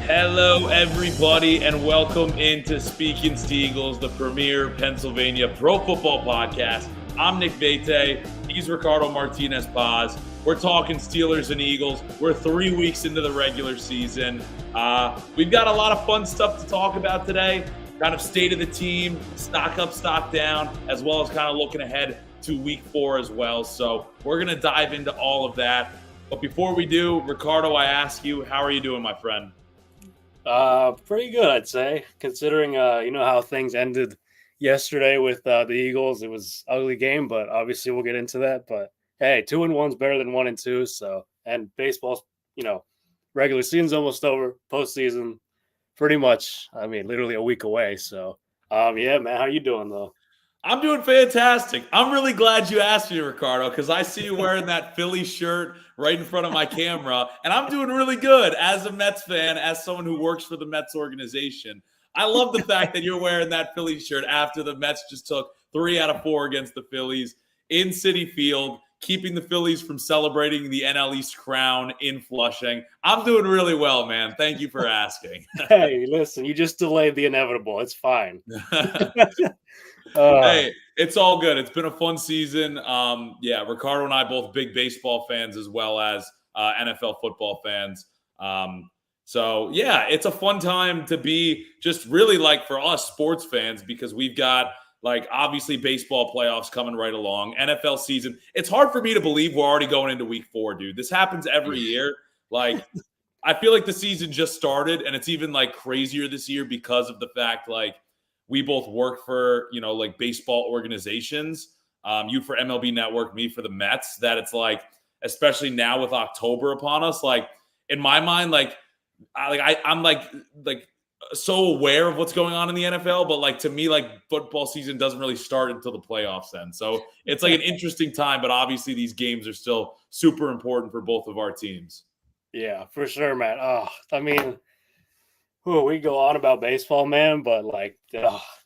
Hello, everybody, and welcome into Speaking Steagles, the premier Pennsylvania pro football podcast. I'm Nick Vete. He's Ricardo Martinez-Paz. We're talking Steelers and Eagles. We're 3 weeks into the regular season. We've got a lot of fun stuff to talk about today. Kind of state of the team, stock up, stock down, as well as kind of looking ahead to week 4 as well. So we're going to dive into all of that. But before we do, Ricardo, I ask you, how are you doing, my friend? Pretty good, I'd say, considering how things ended yesterday with the Eagles. It was an ugly game, but obviously we'll get into that. But hey, 2-1's better than 1-2. So, and baseball's regular season's almost over. Postseason, pretty much. I mean, literally a week away. So, yeah, man, how you doing though? I'm doing fantastic. I'm really glad you asked me, Ricardo, because I see you wearing that Philly shirt right in front of my camera, and I'm doing really good as a Mets fan, as someone who works for the Mets organization. I love the fact that you're wearing that Philly shirt after the Mets just took 3 out of 4 against the Phillies in Citi Field, keeping the Phillies from celebrating the NL East crown in Flushing. I'm doing really well, man. Thank you for asking. Hey, listen, you just delayed the inevitable. It's fine. Hey, it's all good. It's been a fun season. Ricardo and I both big baseball fans as well as NFL football fans. So yeah, it's a fun time to be just really like for us sports fans because we've got like obviously baseball playoffs coming right along, NFL season. It's hard for me to believe we're already going into week 4, dude. This happens every year. Like I feel like the season just started and it's even like crazier this year because of the fact like we both work for, like baseball organizations. You for MLB Network, me for the Mets. That it's like, especially now with October upon us, like in my mind, I'm so aware of what's going on in the NFL, but like to me, like football season doesn't really start until the playoffs end. So it's like an interesting time, but obviously these games are still super important for both of our teams. Yeah, for sure, man. I mean, we go on about baseball, man, but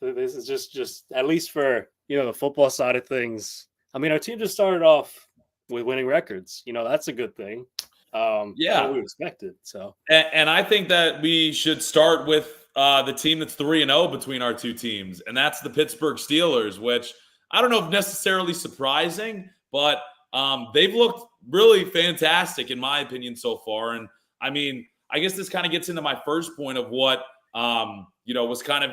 this is just at least for the football side of things. I mean, our team just started off with winning records. That's a good thing. What we expected. So, and I think that we should start with the team that's 3-0 between our two teams, and that's the Pittsburgh Steelers. Which I don't know if necessarily surprising, but they've looked really fantastic in my opinion so far. And I mean, I guess this kind of gets into my first point of what, was kind of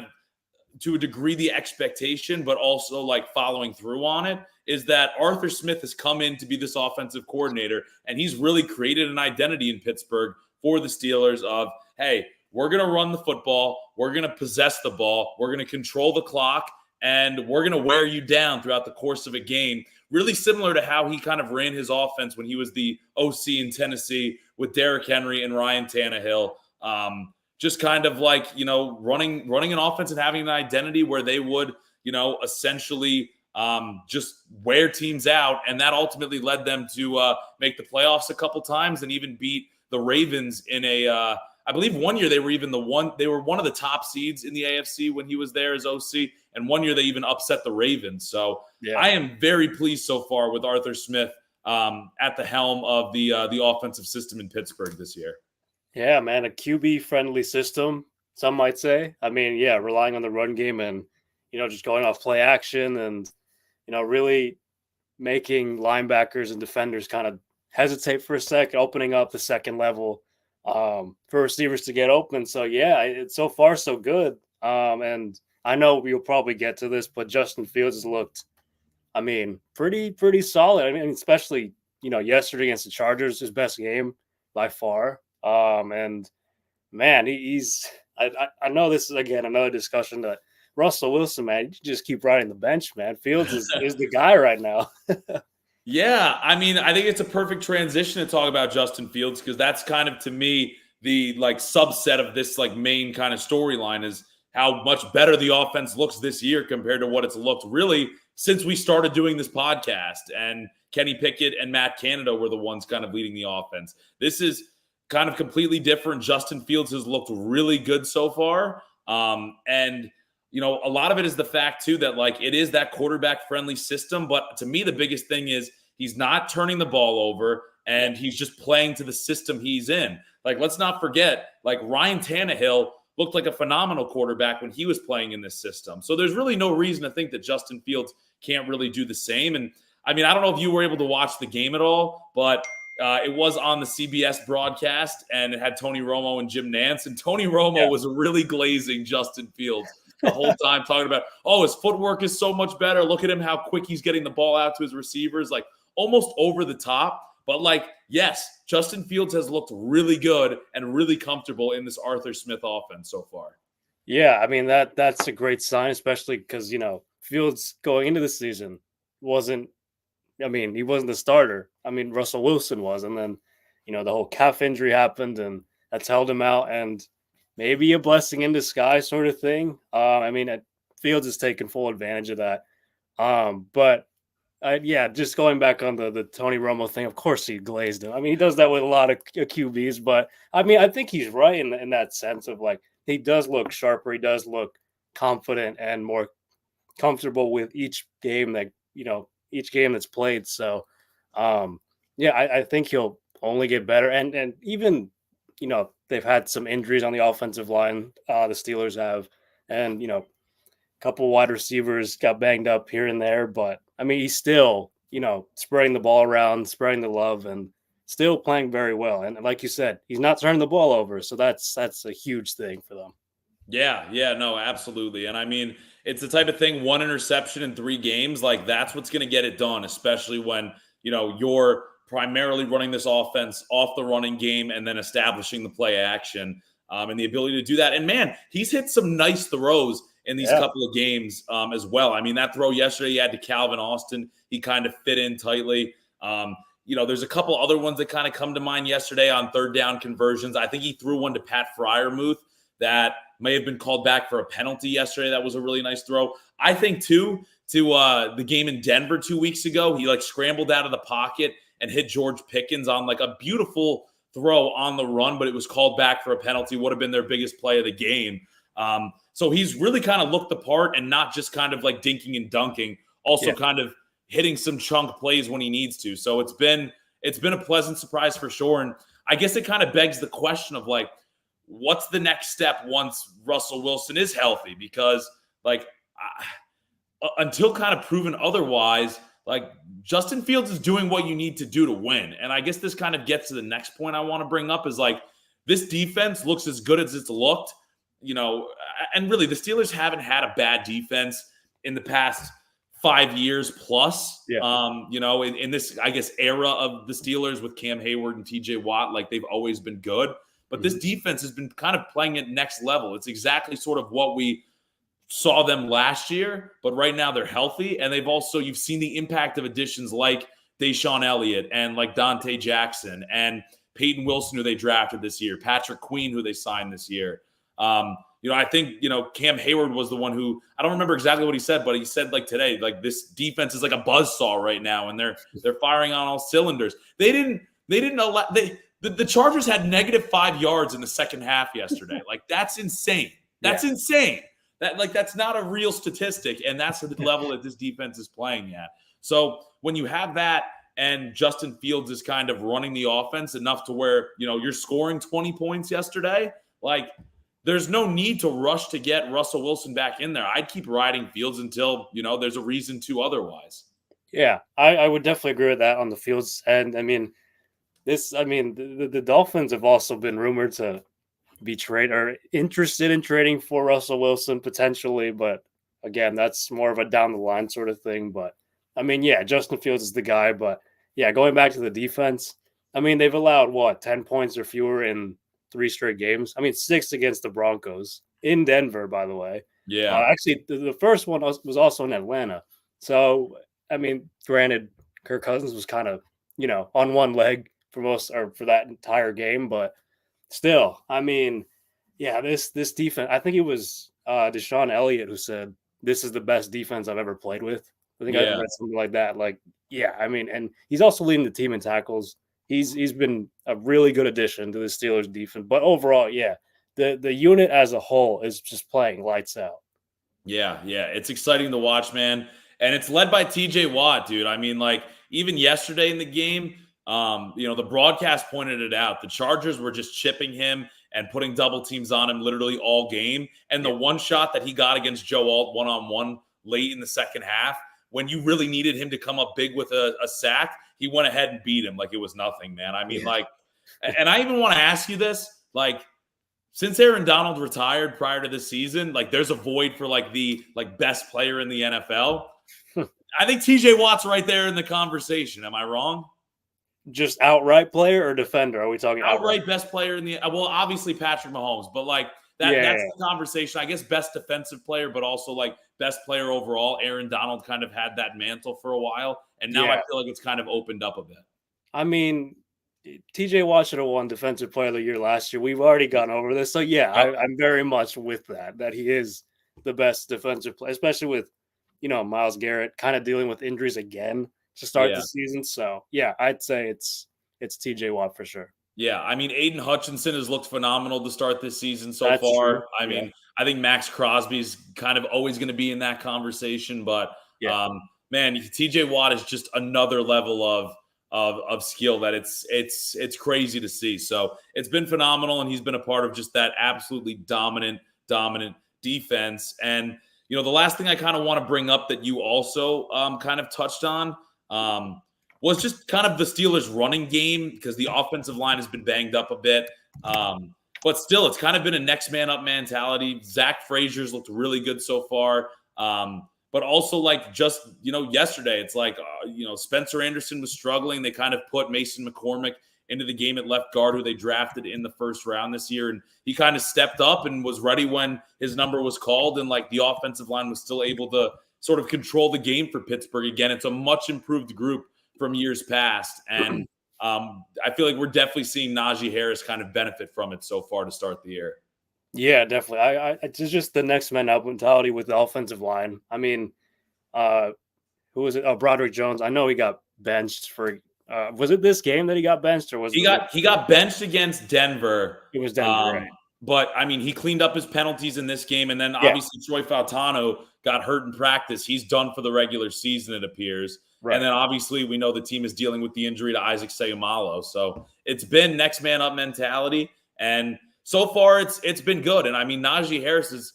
to a degree the expectation, but also like following through on it is that Arthur Smith has come in to be this offensive coordinator, and he's really created an identity in Pittsburgh for the Steelers of, hey, we're going to run the football, we're going to possess the ball, we're going to control the clock, and we're going to wear you down throughout the course of a game. Really similar to how he kind of ran his offense when he was the OC in Tennessee with Derrick Henry and Ryan Tannehill. Just kind of like, running an offense and having an identity where they would, essentially just wear teams out. And that ultimately led them to make the playoffs a couple times and even beat the Ravens in I believe one year they were one of the top seeds in the AFC when he was there as OC. And one year they even upset the Ravens. So yeah. I am very pleased so far with Arthur Smith at the helm of the offensive system in Pittsburgh this year. Yeah, man, a QB-friendly system, some might say. I mean, yeah, relying on the run game and, just going off play action and, really making linebackers and defenders kind of hesitate for a second, opening up the second level for receivers to get open. So, yeah, it's so far so good. And I know we'll probably get to this, but Justin Fields has looked, I mean, pretty solid. I mean, especially, yesterday against the Chargers, his best game by far. And man, I know this is again another discussion that Russell Wilson, man, you just keep riding the bench, man. Fields is the guy right now. Yeah, I mean, I think it's a perfect transition to talk about Justin Fields because that's kind of to me the like subset of this like main kind of storyline is how much better the offense looks this year compared to what it's looked really since we started doing this podcast. And Kenny Pickett and Matt Canada were the ones kind of leading the offense. This is kind of completely different. Justin Fields has looked really good so far. And, a lot of it is the fact, too, that like it is that quarterback friendly system. But to me, the biggest thing is he's not turning the ball over. and he's just playing to the system he's in. Like, let's not forget, like Ryan Tannehill looked like a phenomenal quarterback when he was playing in this system. So there's really no reason to think that Justin Fields can't really do the same. And I mean, I don't know if you were able to watch the game at all, but it was on the CBS broadcast, and it had Tony Romo and Jim Nantz. And Tony Romo was really glazing Justin Fields the whole time, talking about, oh, his footwork is so much better. Look at him, how quick he's getting the ball out to his receivers, like almost over the top. But like, yes, Justin Fields has looked really good and really comfortable in this Arthur Smith offense so far. Yeah, I mean, that's a great sign, especially because, Fields going into the season he wasn't the starter. I mean, Russell Wilson was. And then, the whole calf injury happened, and that's held him out. And maybe a blessing in disguise sort of thing. Fields has taken full advantage of that. Just going back on the Tony Romo thing, of course he glazed him. I mean, he does that with a lot of QBs, but I mean, I think he's right in that sense of like, he does look sharper. He does look confident and more comfortable with each game that's played. So, I think he'll only get better. And even, they've had some injuries on the offensive line. The Steelers have, and, a couple wide receivers got banged up here and there, but I mean, he's still, spreading the ball around, spreading the love, and still playing very well. And like you said, he's not turning the ball over. So that's a huge thing for them. Yeah, no, absolutely. And I mean, it's the type of thing, 1 interception in 3 games, like that's what's going to get it done, especially when, you're primarily running this offense off the running game and then establishing the play action and the ability to do that. And man, he's hit some nice throws in these couple of games as well. I mean, that throw yesterday he had to Calvin Austin, he kind of fit in tightly. There's a couple other ones that kind of come to mind yesterday on 3rd down conversions. I think he threw one to Pat Freiermuth that may have been called back for a penalty yesterday. That was a really nice throw. I think, too, to the game in Denver 2 weeks ago, he like scrambled out of the pocket and hit George Pickens on like a beautiful throw on the run, but it was called back for a penalty. Would have been their biggest play of the game. So he's really kind of looked the part and not just kind of like dinking and dunking, also kind of hitting some chunk plays when he needs to. So it's been a pleasant surprise for sure. And I guess it kind of begs the question of like, what's the next step once Russell Wilson is healthy? Because like until kind of proven otherwise, like Justin Fields is doing what you need to do to win. And I guess this kind of gets to the next point I want to bring up is like this defense looks as good as it's looked, and really the Steelers haven't had a bad defense in the past 5 years plus. In this, I guess, era of the Steelers with Cam Hayward and TJ Watt, like they've always been good. But this defense has been kind of playing at next level. It's exactly sort of what we saw them last year, but right now they're healthy. And you've seen the impact of additions like Deshaun Elliott and like Dante Jackson and Peyton Wilson, who they drafted this year, Patrick Queen, who they signed this year. I think, Cam Hayward was the one who, I don't remember exactly what he said, but he said like today, like this defense is like a buzzsaw right now. And they're firing on all cylinders. The Chargers had -5 yards in the second half yesterday. Like that's insane. That's insane. That's not a real statistic. And that's the level that this defense is playing at. So when you have that and Justin Fields is kind of running the offense enough to where, you're scoring 20 points yesterday, like there's no need to rush to get Russell Wilson back in there. I'd keep riding Fields until, there's a reason to otherwise. Yeah, I would definitely agree with that on the Fields. And I mean, the Dolphins have also been rumored to be interested in trading for Russell Wilson potentially, but again, that's more of a down the line sort of thing. But I mean, Justin Fields is the guy. But going back to the defense, I mean, they've allowed 10 points or fewer in 3 straight games. I mean, 6 against the Broncos in Denver, by the way. Yeah, actually, the first one was also in Atlanta. So I mean, granted, Kirk Cousins was kind of on one leg for that entire game, but still, I mean, this defense. I think it was Deshaun Elliott who said this is the best defense I've ever played with. I think I read something like that. Like, I mean, and he's also leading the team in tackles. He's been a really good addition to the Steelers defense. But overall, the unit as a whole is just playing lights out. Yeah, it's exciting to watch, man. And it's led by TJ Watt, dude. I mean, like even yesterday in the game, The broadcast pointed it out. The Chargers were just chipping him and putting double teams on him literally all game. And the one shot that he got against Joe Alt one-on-one late in the second half, when you really needed him to come up big with a sack, he went ahead and beat him like it was nothing, man. I mean, and I even want to ask you this, since Aaron Donald retired prior to this season, there's a void for the best player in the NFL. I think TJ Watt's right there in the conversation. Am I wrong? Just outright player or defender? Are we talking outright best player in the? Well, obviously Patrick Mahomes, but that's the conversation. I guess best defensive player, but also best player overall. Aaron Donald kind of had that mantle for a while, and now I feel like it's kind of opened up a bit. I mean, TJ Watt should have won Defensive Player of the Year last year. We've already gone over this, so I'm very much with that he is the best defensive player, especially with Myles Garrett kind of dealing with injuries again to start the season. So I'd say it's TJ Watt for sure. Yeah, I mean, Aiden Hutchinson has looked phenomenal to start this season so far. True. I mean, I think Max Crosby's kind of always going to be in that conversation, but man, TJ Watt is just another level of skill that it's crazy to see. So it's been phenomenal, and he's been a part of just that absolutely dominant defense. And the last thing I kind of want to bring up that you also kind of touched on was just kind of the Steelers' running game, because the offensive line has been banged up a bit. But still, it's kind of been a next man up mentality. Zach Frazier's looked really good so far. But also, yesterday, it's Spencer Anderson was struggling. They kind of put Mason McCormick into the game at left guard, who they drafted in the first round this year. And he kind of stepped up and was ready when his number was called. And the offensive line was still able to sort of control the game for Pittsburgh. Again, it's a much improved group from years past. And I feel like we're definitely seeing Najee Harris kind of benefit from it so far to start the year. Yeah, definitely. It's just the next man up mentality with the offensive line. I mean, who was it? Oh, Broderick Jones. I know he got benched for. Was it this game that he got benched, or was he got benched against Denver? It was Denver, right? But I mean, he cleaned up his penalties in this game, and then obviously Troy Fautano got hurt in practice. He's done for the regular season, it appears. Right. And then obviously we know the team is dealing with the injury to Isaac Seumalo. So it's been next man up mentality, and so far it's been good. And I mean, Najee Harris is,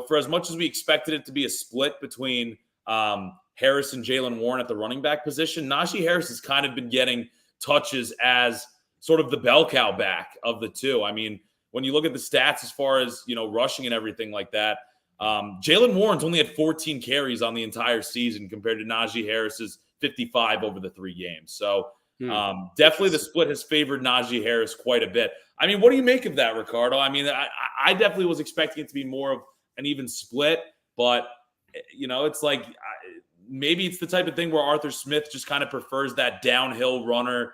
for as much as we expected it to be a split between Harris and Jaylen Warren at the running back position, Najee Harris has kind of been getting touches as sort of the bell cow back of the two. I mean, when you look at the stats as far as, rushing and everything like that, Jaylen Warren's only had 14 carries on the entire season compared to Najee Harris's 55 over the 3 games. So definitely the split has favored Najee Harris quite a bit. I mean, what do you make of that, Ricardo? I mean, I definitely was expecting it to be more of an even split, but, it's maybe it's the type of thing where Arthur Smith just kind of prefers that downhill runner,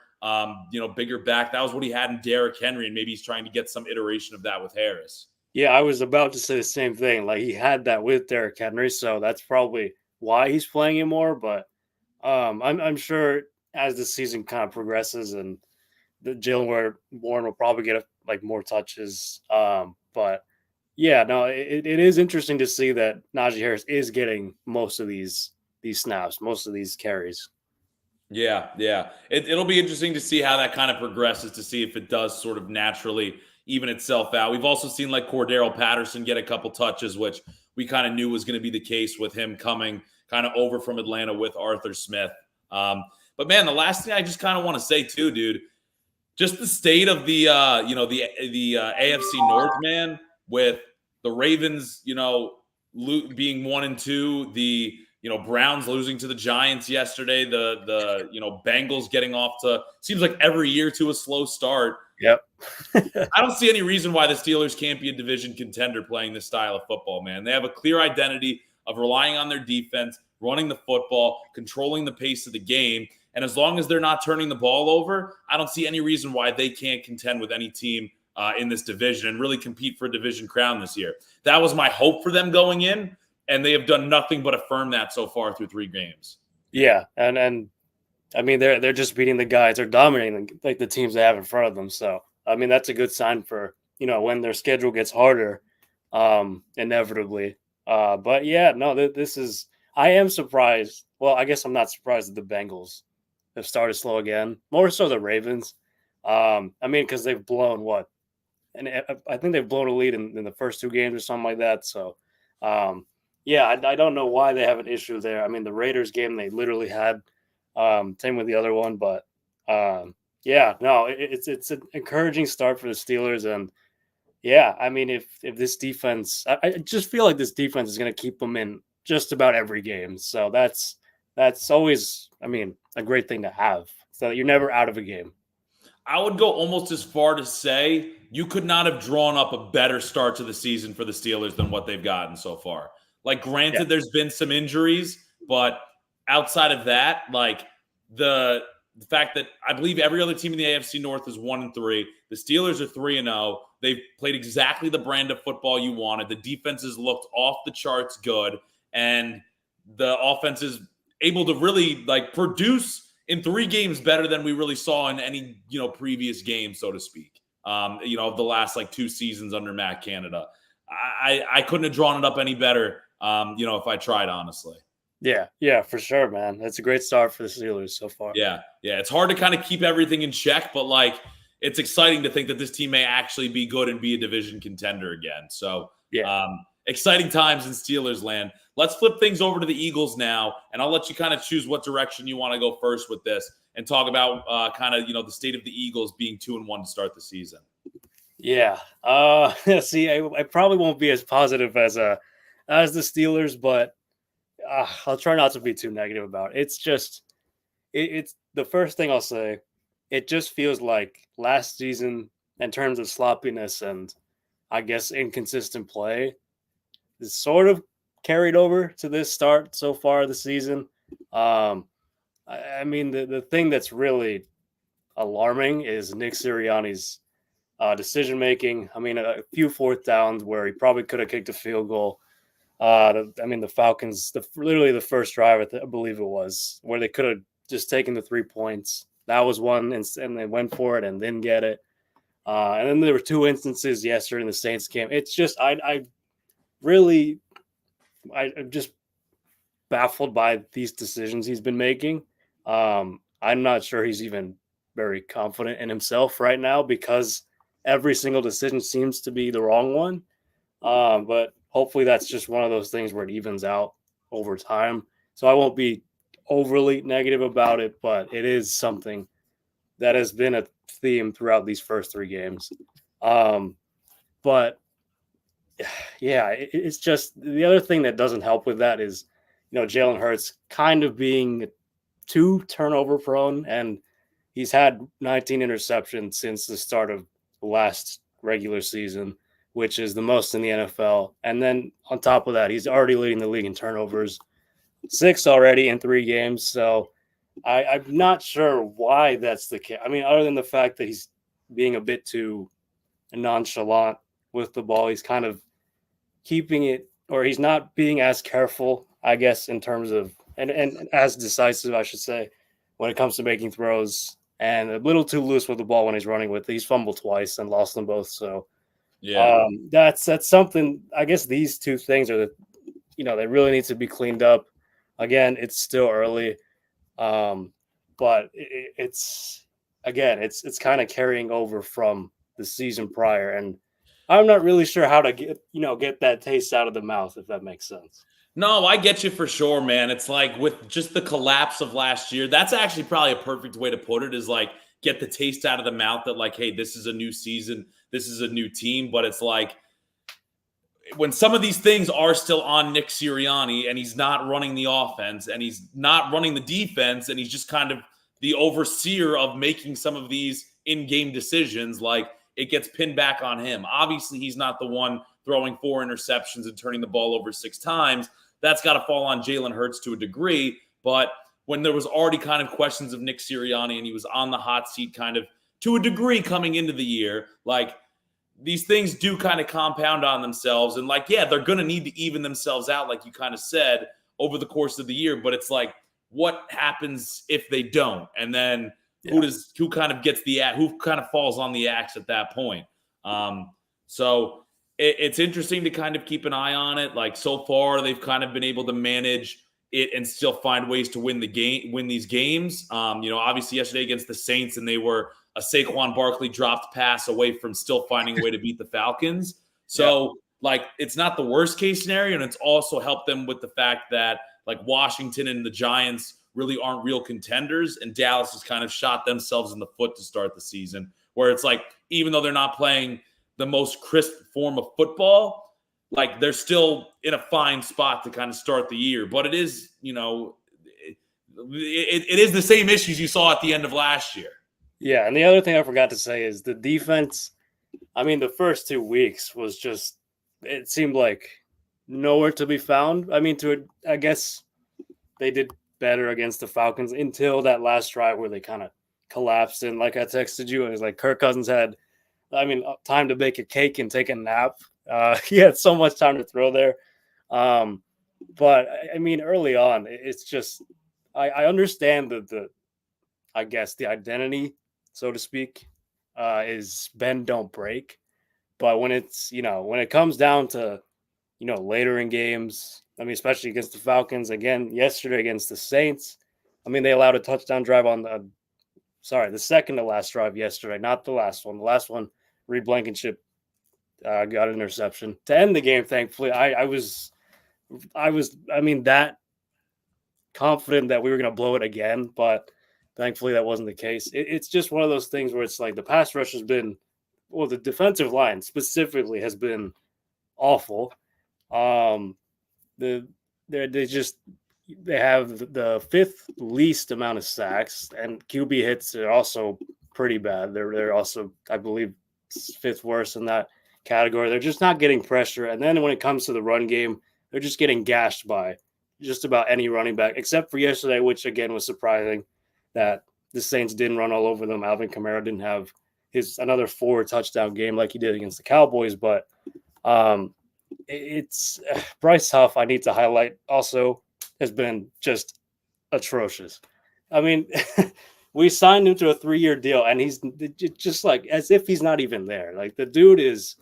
bigger back. That was what he had in Derrick Henry, and maybe he's trying to get some iteration of that with Harris. Yeah, I was about to say the same thing. He had that with Derrick Henry, so that's probably why he's playing it more. But I'm sure as the season kind of progresses, and the Jaylen Warren will probably get more touches. But yeah, no, it is interesting to see that Najee Harris is getting most of these snaps, most of these carries. Yeah. It'll be interesting to see how that kind of progresses, to see if it does sort of naturally even itself out. We've also seen Cordarrelle Patterson get a couple touches, which we kind of knew was going to be the case with him coming kind of over from Atlanta with Arthur Smith. But man, the last thing I just kind of want to say too, dude, just the state of the AFC North, man, with the Ravens, being 1-2, the Browns losing to the Giants yesterday, the Bengals getting off to, seems like every year, to a slow start. Yep. I don't see any reason why the Steelers can't be a division contender playing this style of football, man. They have a clear identity of relying on their defense, running the football, controlling the pace of the game. And as long as they're not turning the ball over, I don't see any reason why they can't contend with any team in this division and really compete for a division crown this year. That was my hope for them going in, and they have done nothing but affirm that so far through 3 games. Yeah, and I mean, they're just beating the guys. They're dominating the teams they have in front of them. So, I mean, that's a good sign for, when their schedule gets harder, inevitably. But yeah, no, this is, I am surprised. Well, I guess I'm not surprised that the Bengals have started slow again. More so the Ravens. I mean, because they've blown what? And I think they've blown a lead in the first 2 games or something like that. So, yeah, I don't know why they have an issue there. I mean, the Raiders game, they literally had same with the other one. But, yeah, no, it's an encouraging start for the Steelers. And, yeah, I mean, if this defense, I just feel like this defense is going to keep them in just about every game. So that's always, I mean, a great thing to have. So you're never out of a game. I would go almost as far to say you could not have drawn up a better start to the season for the Steelers than what they've gotten so far. Like, granted, there's been some injuries, but outside of that, like the fact that I believe every other team in the AFC North is 1-3. The Steelers are 3-0. They've played exactly the brand of football you wanted. The defenses looked off the charts good, and the offense is able to really like produce in 3 games better than we really saw in any, previous game, so to speak. Of the last like 2 seasons under Matt Canada. I couldn't have drawn it up any better, if I tried, honestly. Yeah, for sure, man. That's a great start for the Steelers so far. Yeah. It's hard to kind of keep everything in check, but like it's exciting to think that this team may actually be good and be a division contender again. So, exciting times in Steelers land. Let's flip things over to the Eagles now, and I'll let you kind of choose what direction you want to go first with this and talk about the state of the Eagles being 2-1 to start the season. Yeah. See, I probably won't be as positive as the Steelers, but I'll try not to be too negative about it. It's just it's the first thing I'll say. It just feels like last season in terms of sloppiness and I guess inconsistent play is sort of carried over to this start so far of the season. I mean, the thing that's really alarming is Nick Sirianni's decision making. I mean, a few 4th downs where he probably could have kicked a field goal. The Falcons, literally the first drive, I believe it was, where they could have just taken the 3 points. That was one, and they went for it and didn't get it. And then there were 2 instances yesterday in the Saints game. It's just, I'm just baffled by these decisions he's been making. I'm not sure he's even very confident in himself right now because every single decision seems to be the wrong one. But hopefully that's just one of those things where it evens out over time. So I won't be overly negative about it, but it is something that has been a theme throughout these first 3 games. But yeah, it's just the other thing that doesn't help with that is, Jalen Hurts kind of being too turnover prone, and he's had 19 interceptions since the start of the last regular season, which is the most in the NFL. And then on top of that, he's already leading the league in turnovers, 6 already in 3 games. So I'm not sure why that's the case. I mean, other than the fact that he's being a bit too nonchalant with the ball, he's kind of keeping it, or he's not being as careful, I guess, in terms of, and as decisive, I should say, when it comes to making throws, and a little too loose with the ball when he's running with it. He's fumbled twice and lost them both. So that's something, I guess these 2 things are they really need to be cleaned up. Again, it's still early. But it's kind of carrying over from the season prior, and I'm not really sure how to get that taste out of the mouth, if that makes sense. No, I get you for sure, man. It's like with just the collapse of last year, that's actually probably a perfect way to put it, is like get the taste out of the mouth that like, hey, this is a new season, this is a new team. But it's like when some of these things are still on Nick Sirianni and he's not running the offense and he's not running the defense and he's just kind of the overseer of making some of these in-game decisions, like it gets pinned back on him. Obviously, he's not the one throwing 4 interceptions and turning the ball over 6 times. That's got to fall on Jalen Hurts to a degree. But when there was already kind of questions of Nick Sirianni and he was on the hot seat kind of to a degree coming into the year, like these things do kind of compound on themselves. And like, yeah, they're going to need to even themselves out, like you kind of said, over the course of the year. But it's like, what happens if they don't? And then who kind of falls on the axe at that point? So it's interesting to kind of keep an eye on it. Like so far, they've kind of been able to manage it and still find ways to win these games. Obviously yesterday against the Saints, and they were a Saquon Barkley dropped pass away from still finding a way to beat the Falcons. So it's not the worst case scenario, and it's also helped them with the fact that Washington and the Giants really aren't real contenders, and Dallas has kind of shot themselves in the foot to start the season, where it's even though they're not playing the most crisp form of football, they're still in a fine spot to kind of start the year. But it is, it is the same issues you saw at the end of last year. Yeah, and the other thing I forgot to say is the defense. I mean, the first 2 weeks was just, it seemed like nowhere to be found. I mean, I guess they did better against the Falcons until that last drive where they kind of collapsed. And like I texted you, and it's like Kirk Cousins had, time to bake a cake and take a nap. He had so much time to throw there. But I mean, early on, it's just, I understand the identity, so to speak, is bend, don't break. But when when it comes down to, later in games, I mean, especially against the Falcons, again, yesterday against the Saints, I mean, they allowed a touchdown drive on the second to last drive yesterday, not the last one. The last one, Reed Blankenship got an interception to end the game. Thankfully, I was that confident that we were going to blow it again, but thankfully that wasn't the case. It's just one of those things where it's like the pass rush has been, well, the defensive line specifically has been awful. They have the fifth least amount of sacks, and QB hits are also pretty bad. They're also, I believe, fifth worst in that category. They're just not getting pressure. And then when it comes to the run game, they're just getting gashed by just about any running back, except for yesterday, which again was surprising that the Saints didn't run all over them. Alvin Kamara didn't have another 4 touchdown game like he did against the Cowboys. But it's Bryce Huff, I need to highlight, also has been just atrocious. I mean, we signed him to a 3-year deal, and he's just as if he's not even there. The dude is,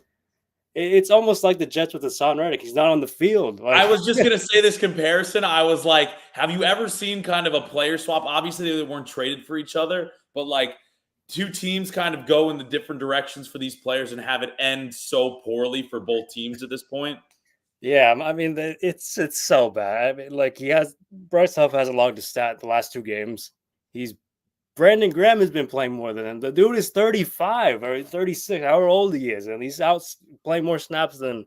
it's almost like the Jets with Hassan Reddick. He's not on the field. I was just going to say this comparison. I was like, have you ever seen kind of a player swap? Obviously, they weren't traded for each other, but two teams kind of go in the different directions for these players and have it end so poorly for both teams at this point. Yeah, I mean, it's so bad. I mean, Bryce Huff hasn't logged a stat the last 2 games. Brandon Graham has been playing more than him. The dude is 35 or 36, however old he is, and he's out playing more snaps than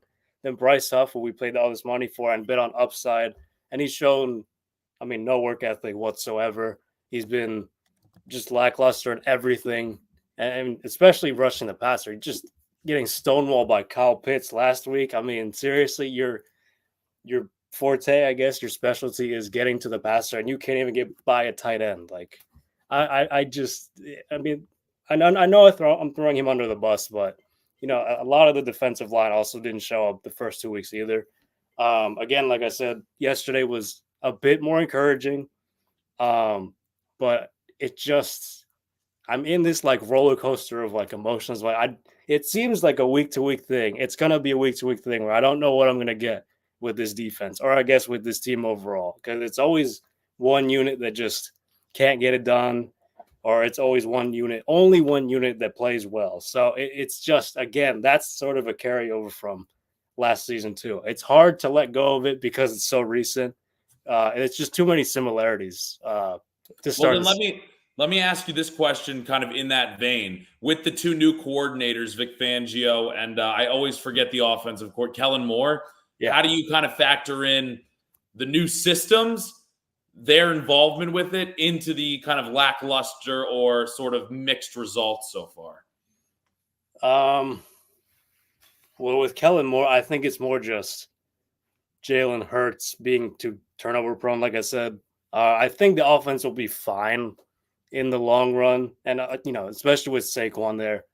Bryce Huff, who we paid all this money for and bet on upside. And he's shown, I mean, no work ethic whatsoever. He's been just lackluster in everything, and especially rushing the passer. Just getting stonewalled by Kyle Pitts last week. I mean, seriously, your forte, I guess, your specialty is getting to the passer, and you can't even get by a tight end. I mean, I know I'm throwing him under the bus, but a lot of the defensive line also didn't show up the first 2 weeks either. Again, like I said, yesterday was a bit more encouraging, but it just, I'm in this roller coaster of emotions. It seems like a week to week thing. It's gonna be a week to week thing where I don't know what I'm gonna get with this defense, or I guess with this team overall, because it's always one unit that just can't get it done, or it's always only one unit that plays well. So it's just, again, that's sort of a carryover from last season too. It's hard to let go of it because it's so recent. And it's just too many similarities to start. Well, then let me ask you this question kind of in that vein. With the 2 new coordinators, Vic Fangio, and I always forget the offensive coordinator, Kellen Moore. Yeah. How do you kind of factor in the new systems, their involvement with it, into the kind of lackluster or sort of mixed results so far? Well, with Kellen Moore, I think it's more just Jalen Hurts being too turnover prone. Like I said, I think the offense will be fine in the long run. And, especially with Saquon there.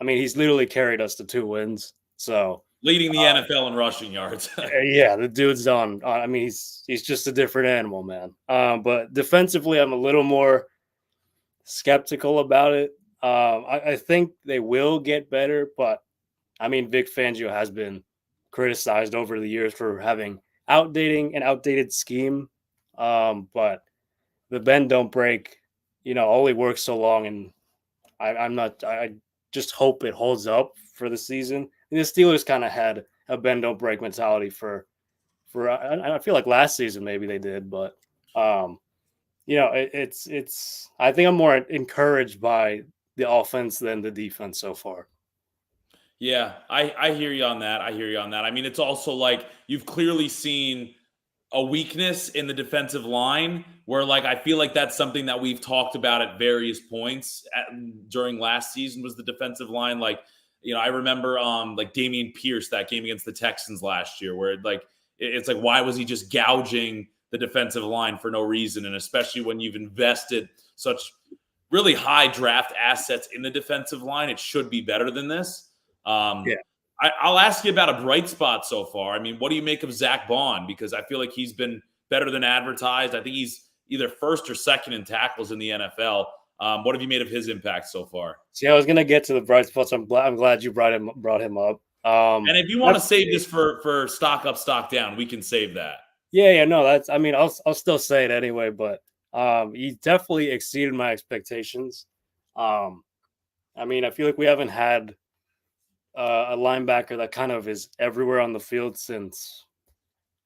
I mean, he's literally carried us to 2 wins. So leading the NFL in rushing yards. Yeah, the dude's on. I mean, he's just a different animal, man. But defensively, I'm a little more skeptical about it. I think they will get better, but I mean, Vic Fangio has been criticized over the years for having outdated scheme. But the bend don't break, only works so long, and I just hope it holds up for the season. And the Steelers kind of had a bend don't break mentality for I feel like last season maybe they did, but um, it's I think I'm more encouraged by the offense than the defense so far. Yeah, I hear you on that. I hear you on that. I mean, it's also like you've clearly seen a weakness in the defensive line where like I feel like that's something that we've talked about at various points during last season was the defensive line. Like, I remember like Damian Pierce, that game against the Texans last year, where it's like, why was he just gouging the defensive line for no reason? And especially when you've invested such really high draft assets in the defensive line, it should be better than this. Yeah. I'll ask you about a bright spot so far. I mean, what do you make of Zach Bond? Because I feel like he's been better than advertised. I think he's either first or second in tackles in the NFL. What have you made of his impact so far? See, I was gonna get to the bright spots. I'm glad you brought him up. And if you want to save this for stock up, stock down, we can save that. Yeah, no, that's. I mean, I'll still say it anyway, but he definitely exceeded my expectations. I mean, I feel like we haven't had a linebacker that kind of is everywhere on the field since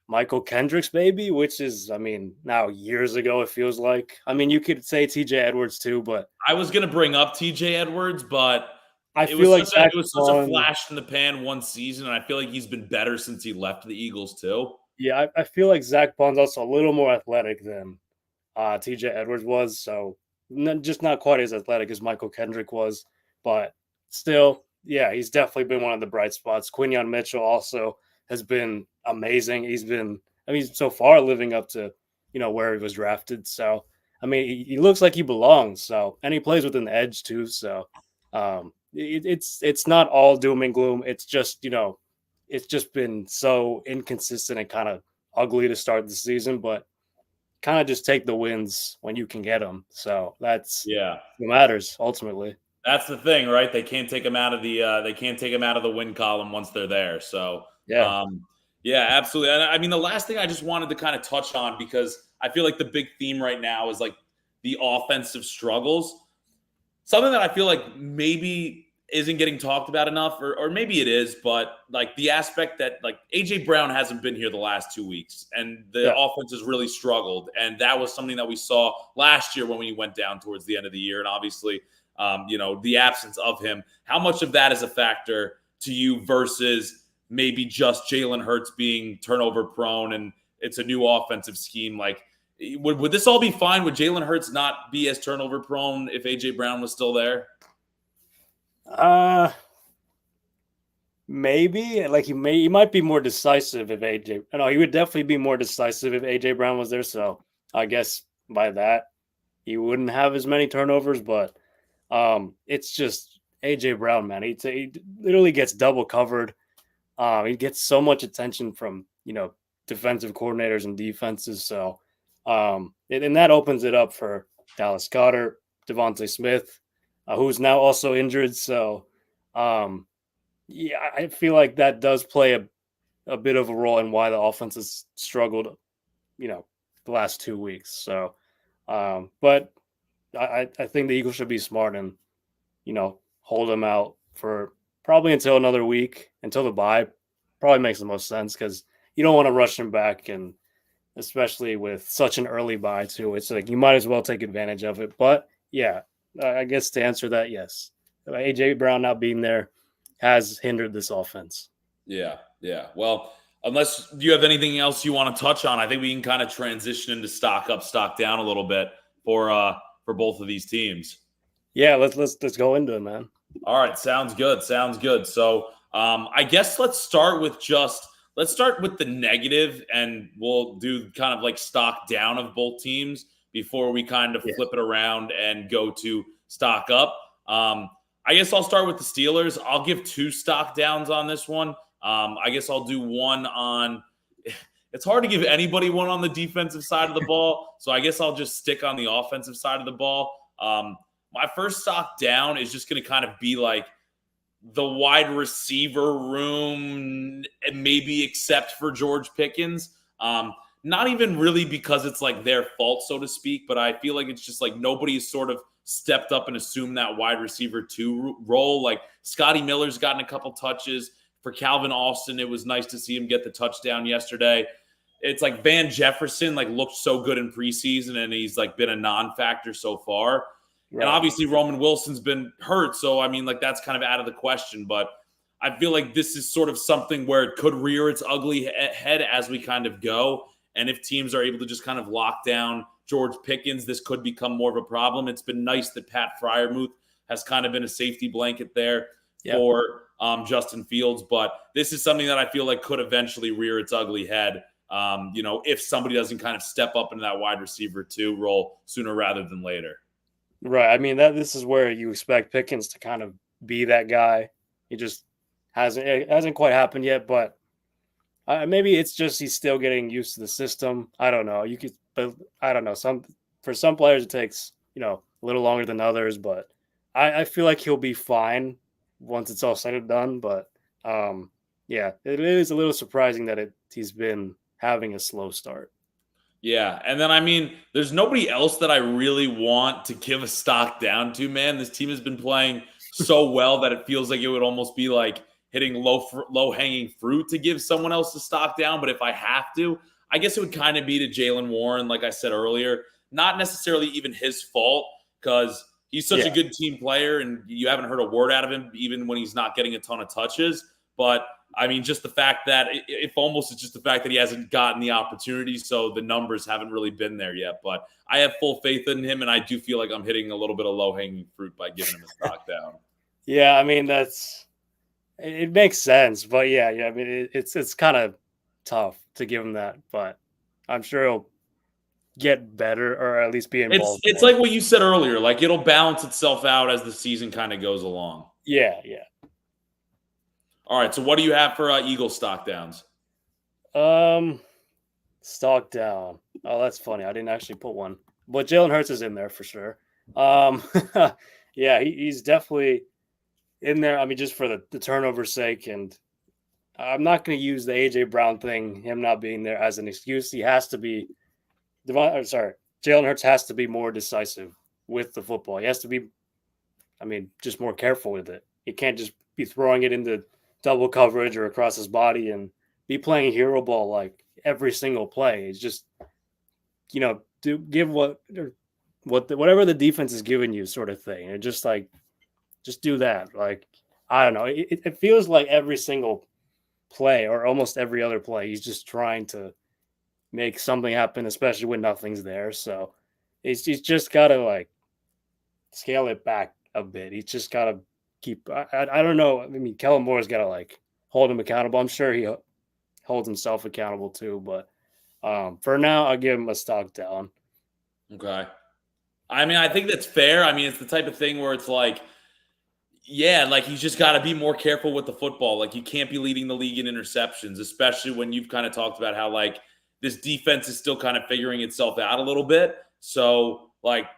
Michael Kendricks, maybe, which is, I mean, now years ago, it feels like. I mean, you could say TJ Edwards too, but I was going to bring up TJ Edwards, but I feel like it was such a flash in the pan one season, and I feel like he's been better since he left the Eagles too. Yeah, I feel like Zach Bond's also a little more athletic than TJ Edwards was, so just not quite as athletic as Michael Kendrick was, but still, yeah, he's definitely been one of the bright spots. Quinyon Mitchell also has been amazing. He's so far living up to, where he was drafted. So, I mean, he looks like he belongs. So, and he plays within the edge too. So, it's not all doom and gloom. It's just, it's just been so inconsistent and kind of ugly to start the season, but kind of just take the wins when you can get them. So that's what matters ultimately. That's the thing, right? They can't take them out of the win column once they're there. So yeah, absolutely. And I mean, the last thing I just wanted to kind of touch on, because I feel like the big theme right now is like the offensive struggles. Something that I feel like maybe isn't getting talked about enough, or maybe it is, but like the aspect that like AJ Brown hasn't been here the last 2 weeks and the offense has really struggled. And that was something that we saw last year when we went down towards the end of the year. And obviously, the absence of him, how much of that is a factor to you versus maybe just Jalen Hurts being turnover prone and it's a new offensive scheme? Like, would this all be fine? Would Jalen Hurts not be as turnover prone if AJ Brown was still there? Maybe like he might be more decisive if AJ. No, he would definitely be more decisive if AJ Brown was there. So I guess by that he wouldn't have as many turnovers. But it's just AJ Brown, man. He literally gets double covered. He gets so much attention from defensive coordinators and defenses. So and that opens it up for Dallas Goedert, Devontae Smith, who's now also injured. So, I feel like that does play a bit of a role in why the offense has struggled, the last 2 weeks. So, but I think the Eagles should be smart and, hold them out for probably until another week, until the bye. Probably makes the most sense because you don't want to rush him back, and especially with such an early bye too. It's like you might as well take advantage of it. But yeah, I guess to answer that, yes. AJ Brown not being there has hindered this offense. Yeah. Well, unless you have anything else you want to touch on, I think we can kind of transition into stock up, stock down a little bit for both of these teams. Yeah, let's go into it, man. All right, sounds good. So I guess let's start with the negative, and we'll do kind of like stock down of both teams before we kind of flip it around and go to stock up. I guess I'll start with the Steelers. I'll give 2 stock downs on this one. I guess I'll do one on – it's hard to give anybody one on the defensive side of the ball, so I guess I'll just stick on the offensive side of the ball. My first stock down is just going to kind of be like the wide receiver room, maybe except for George Pickens. not even really because it's like their fault, so to speak, but I feel like it's just like nobody's sort of stepped up and assumed that wide receiver 2 role. Like Scotty Miller's gotten a couple touches. For Calvin Austin, it was nice to see him get the touchdown yesterday. It's like Van Jefferson like looked so good in preseason, and he's like been a non-factor so far. Right. And obviously Roman Wilson's been hurt, so I mean like that's kind of out of the question. But I feel like this is sort of something where it could rear its ugly head as we kind of go. And if teams are able to just kind of lock down George Pickens, this could become more of a problem. It's been nice that Pat Freiermuth has kind of been a safety blanket there for Justin Fields. But this is something that I feel like could eventually rear its ugly head, if somebody doesn't kind of step up into that wide receiver 2 role sooner rather than later. Right. I mean, this is where you expect Pickens to kind of be that guy. He just it hasn't quite happened yet, but maybe it's just he's still getting used to the system. I don't know. But I don't know. For some players, it takes a little longer than others, but I feel like he'll be fine once it's all said and done. But it is a little surprising that he's been having a slow start. Yeah, and then I mean, there's nobody else that I really want to give a stock down to, man. This team has been playing so well that it feels like it would almost be like hitting low-hanging fruit to give someone else a stock down. But if I have to, I guess it would kind of be to Jaylen Warren, like I said earlier. Not necessarily even his fault, because he's such a good team player, and you haven't heard a word out of him, even when he's not getting a ton of touches. But I mean, just the fact that it's just the fact that he hasn't gotten the opportunity, so the numbers haven't really been there yet. But I have full faith in him, and I do feel like I'm hitting a little bit of low-hanging fruit by giving him a stock down. Yeah, I mean, it makes sense. But yeah, I mean, it's kind of tough to give him that, but I'm sure he'll get better, or at least be involved. It's like what you said earlier. Like, it'll balance itself out as the season kind of goes along. Yeah. All right, so what do you have for Eagles stock downs? Stock down. Oh, that's funny. I didn't actually put one, but Jalen Hurts is in there for sure. Yeah, he's definitely in there. I mean, just for the turnover's sake, and I'm not going to use the AJ Brown thing, him not being there, as an excuse. He has to be. Jalen Hurts has to be more decisive with the football. He has to be, just more careful with it. He can't just be throwing it into double coverage or across his body and be playing hero ball like every single play. It's just, give whatever the defense is giving you, sort of thing. And just do that. Like, I don't know. It feels like every single play, or almost every other play, he's just trying to make something happen, especially when nothing's there. So he's just got to scale it back a bit. He's just got to keep. I don't know. I mean, Kellen Moore's got to hold him accountable. I'm sure he holds himself accountable too. But for now, I'll give him a stock down. Okay. I mean, I think that's fair. I mean, it's the type of thing where it's he's just got to be more careful with the football. Like, you can't be leading the league in interceptions, especially when you've kind of talked about how this defense is still kind of figuring itself out a little bit. So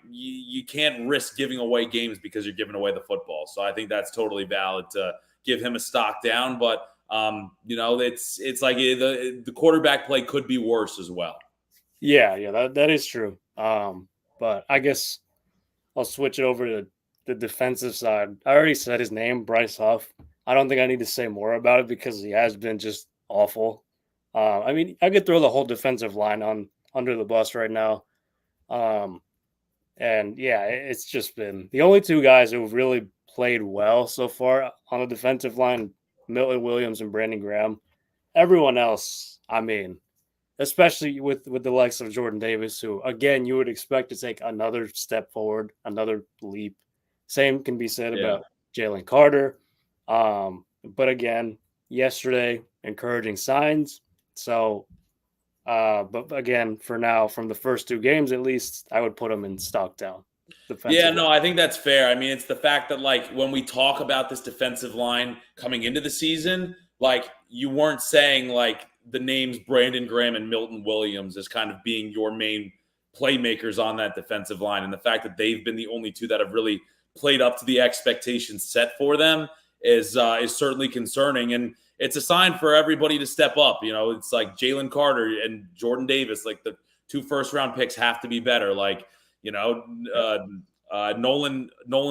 you can't risk giving away games because you're giving away the football. So I think that's totally valid to give him a stock down. But it's like the quarterback play could be worse as well. Yeah, that is true. But I guess I'll switch it over to the defensive side. I already said his name, Bryce Huff. I don't think I need to say more about it because he has been just awful. I could throw the whole defensive line under the bus right now. And yeah, it's just been the only two guys who've really played well so far on the defensive line, Milton Williams and Brandon Graham. Everyone else, especially with the likes of Jordan Davis, who, again, you would expect to take another step forward, another leap. Same can be said about Jalen Carter. But again, yesterday, encouraging signs. So, but again, for now, from the first two games, at least, I would put them in stock down. Yeah, no, I think that's fair. I mean, it's the fact that when we talk about this defensive line coming into the season, you weren't saying the names Brandon Graham and Milton Williams as kind of being your main playmakers on that defensive line. And the fact that they've been the only two that have really played up to the expectations set for them is certainly concerning. And it's a sign for everybody to step up. It's like Jalen Carter and Jordan Davis, like the 2 first-round picks have to be better. Like, Nolan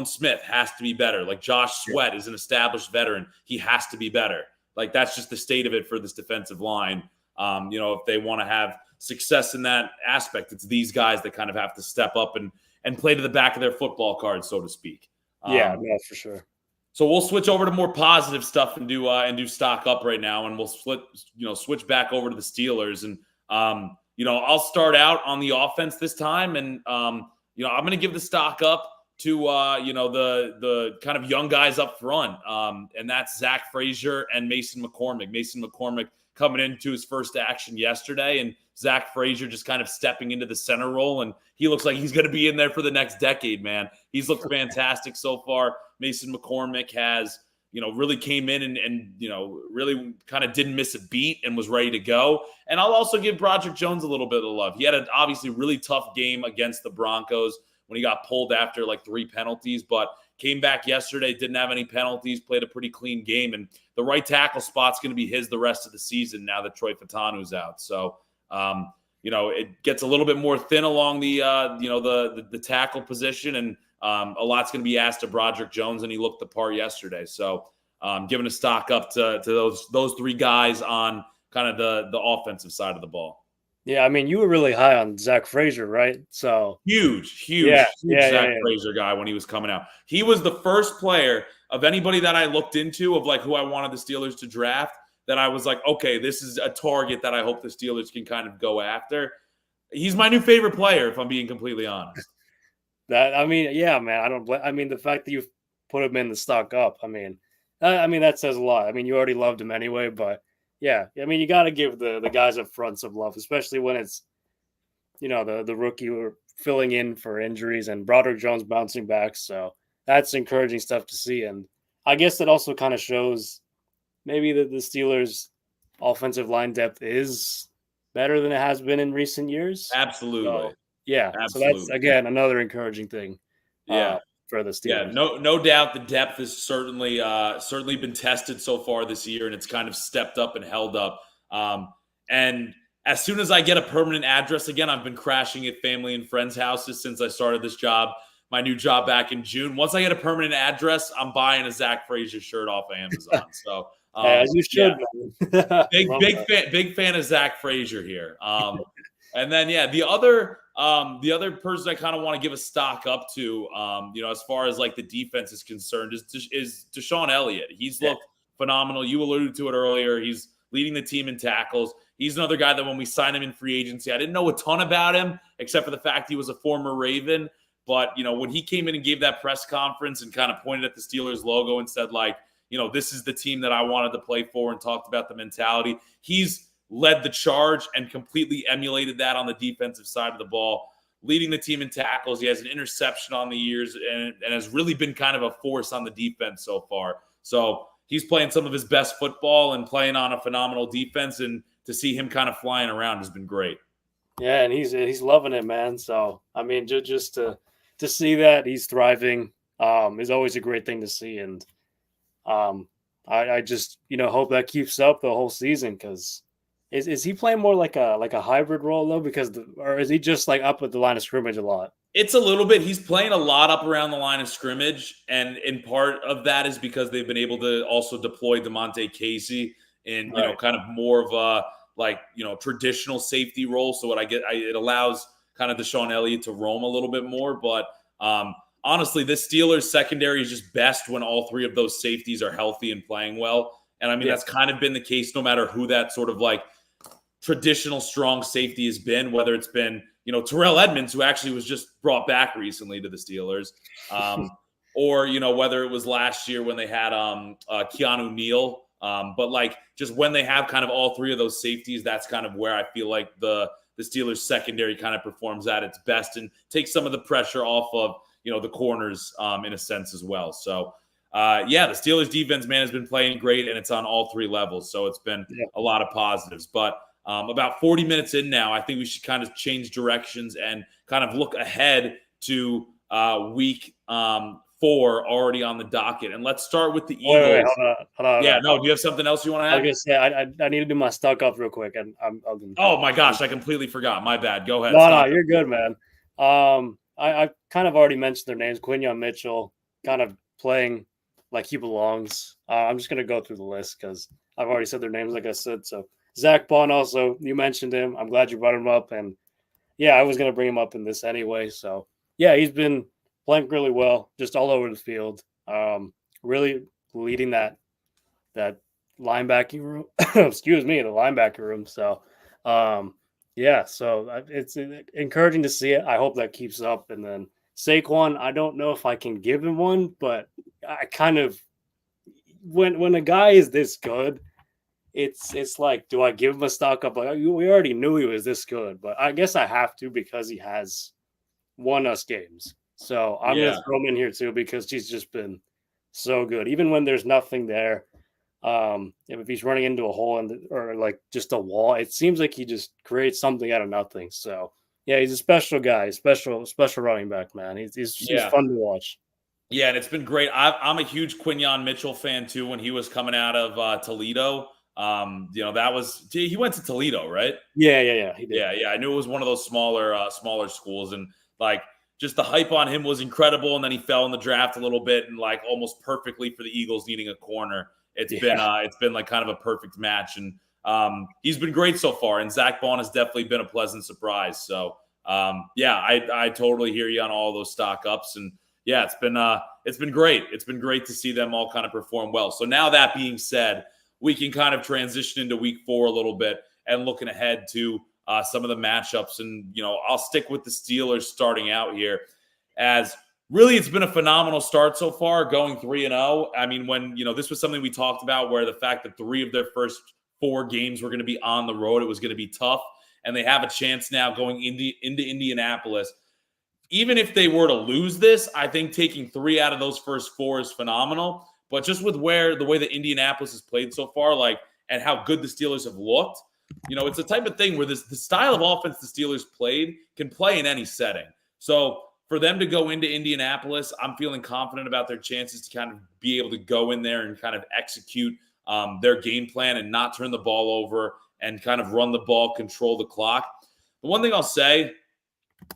Smith has to be better. Like Josh Sweat is an established veteran. He has to be better. Like that's just the state of it for this defensive line. If they want to have success in that aspect, it's these guys that kind of have to step up and play to the back of their football cards, so to speak. Yeah, for sure. So we'll switch over to more positive stuff and do stock up right now, and we'll switch back over to the Steelers. And I'll start out on the offense this time, and I'm going to give the stock up to the kind of young guys up front, and that's Zach Frazier and Mason McCormick. Mason McCormick coming into his first action yesterday, and Zach Frazier just kind of stepping into the center role, and he looks like he's going to be in there for the next decade, man. He's looked fantastic so far. Mason McCormick has, really came in and really kind of didn't miss a beat and was ready to go. And I'll also give Broderick Jones a little bit of love. He had an obviously really tough game against the Broncos when he got pulled after like 3 penalties, but came back yesterday, didn't have any penalties, played a pretty clean game. And the right tackle spot's going to be his the rest of the season now that Troy Fatanu's out. So, it gets a little bit more thin along the tackle position, and a lot's going to be asked of Broderick Jones, and he looked the part yesterday. So, giving a stock up to those 3 guys on kind of the offensive side of the ball. Yeah, I mean, you were really high on Zach Frazier, right? So huge Zach Frazier guy when he was coming out. He was the first player of anybody that I looked into of like who I wanted the Steelers to draft that I was like, okay, this is a target that I hope the Steelers can kind of go after. He's my new favorite player, if I'm being completely honest. Man, the fact that you put him in the stock up, I mean, that says a lot. I mean, you already loved him anyway, but yeah, I mean, you got to give the guys up front some love, especially when it's, the rookie were filling in for injuries and Broderick Jones bouncing back. So that's encouraging stuff to see. And I guess that also kind of shows maybe that the Steelers' offensive line depth is better than it has been in recent years. Absolutely. So, yeah. Absolutely. So that's, again, another encouraging thing. For the Steelers. Yeah, no doubt the depth has certainly been tested so far this year, and it's kind of stepped up and held up. And as soon as I get a permanent address again, I've been crashing at family and friends' houses since I started this job, my new job back in June. Once I get a permanent address, I'm buying a Zach Frazier shirt off of Amazon. So you should. Yeah. big fan of Zach Frazier here. And then the other person I kind of want to give a stock up to, as far as like the defense is concerned, is DeShon Elliott. He's looked phenomenal. You alluded to it earlier. He's leading the team in tackles. He's another guy that when we signed him in free agency, I didn't know a ton about him except for the fact he was a former Raven. But, when he came in and gave that press conference and kind of pointed at the Steelers logo and said like, this is the team that I wanted to play for, and talked about the mentality, he's led the charge and completely emulated that on the defensive side of the ball, leading the team in tackles. He has an interception on the years and has really been kind of a force on the defense so far. So he's playing some of his best football and playing on a phenomenal defense, and to see him kind of flying around has been great. Yeah, and he's loving it, man. So, I mean, just to see that he's thriving is always a great thing to see. And I just, hope that keeps up the whole season, because Is he playing more like a hybrid role though? Or is he just like up at the line of scrimmage a lot? It's a little bit. He's playing a lot up around the line of scrimmage, and in part of that is because they've been able to also deploy DeMonte Casey in kind of more of a traditional safety role. So it allows kind of DeShon Elliott to roam a little bit more. But honestly, this Steelers secondary is just best when all 3 of those safeties are healthy and playing well. And I mean that's kind of been the case no matter who that sort of like traditional strong safety has been, whether it's been, Terrell Edmonds, who actually was just brought back recently to the Steelers, or, whether it was last year when they had Keanu Neal. But like just when they have kind of all 3 of those safeties, that's kind of where I feel like the Steelers secondary kind of performs at its best and takes some of the pressure off of, the corners in a sense as well. So, the Steelers defense, man, has been playing great, and it's on all 3 levels. So it's been a lot of positives. But about 40 minutes in now, I think we should kind of change directions and kind of look ahead to week 4 already on the docket. And let's start with the Wait, Eagles. hold on. Yeah, no, do you have something else you want to I add? was gonna say I need to do my stuck up real quick, and Oh my gosh, I completely forgot. My bad. Go ahead. No, you're good, man. I kind of already mentioned their names. Quinyon Mitchell, kind of playing like he belongs. I'm just gonna go through the list because I've already said their names, like I said. So Zach Bond, also you mentioned him. I'm glad you brought him up, and yeah, I was gonna bring him up in this anyway. So yeah, he's been playing really well, just all over the field. Really leading that linebacking room. Excuse me, the linebacker room. So, yeah, so it's encouraging to see it. I hope that keeps up. And then Saquon, I don't know if I can give him one, but I kind of when a guy is this good, it's like, do I give him a stock up? Like, we already knew he was this good, but I guess I have to because he has won us games. So I'm gonna throw him in here too because he's just been so good, even when there's nothing there. If he's running into a hole or like just a wall, it seems like he just creates something out of nothing. So yeah, he's a special guy, special running back, man. He's fun to watch. Yeah, and it's been great. I'm a huge Quinyon Mitchell fan too. When he was coming out of Toledo, he went to Toledo, right? Yeah, he did. Yeah. I knew it was one of those smaller schools, and like just the hype on him was incredible. And then he fell in the draft a little bit, and like almost perfectly for the Eagles needing a corner. It's been like kind of a perfect match, and he's been great so far. And Zach Bond has definitely been a pleasant surprise. So I totally hear you on all those stock ups, and yeah, it's been great. It's been great to see them all kind of perform well. So now that being said, we can kind of transition into week 4 a little bit and looking ahead to some of the matchups. And I'll stick with the Steelers starting out here, as really, it's been a phenomenal start so far, going 3-0. I mean, when, this was something we talked about, where the fact that 3 of their first 4 games were going to be on the road, it was going to be tough. And they have a chance now going into Indianapolis. Even if they were to lose this, I think taking 3 out of those first 4 is phenomenal. But just with the way that Indianapolis has played so far, and how good the Steelers have looked, it's the type of thing where the style of offense the Steelers played can play in any setting. So for them to go into Indianapolis, I'm feeling confident about their chances to kind of be able to go in there and kind of execute their game plan and not turn the ball over and kind of run the ball, control the clock. The one thing I'll say,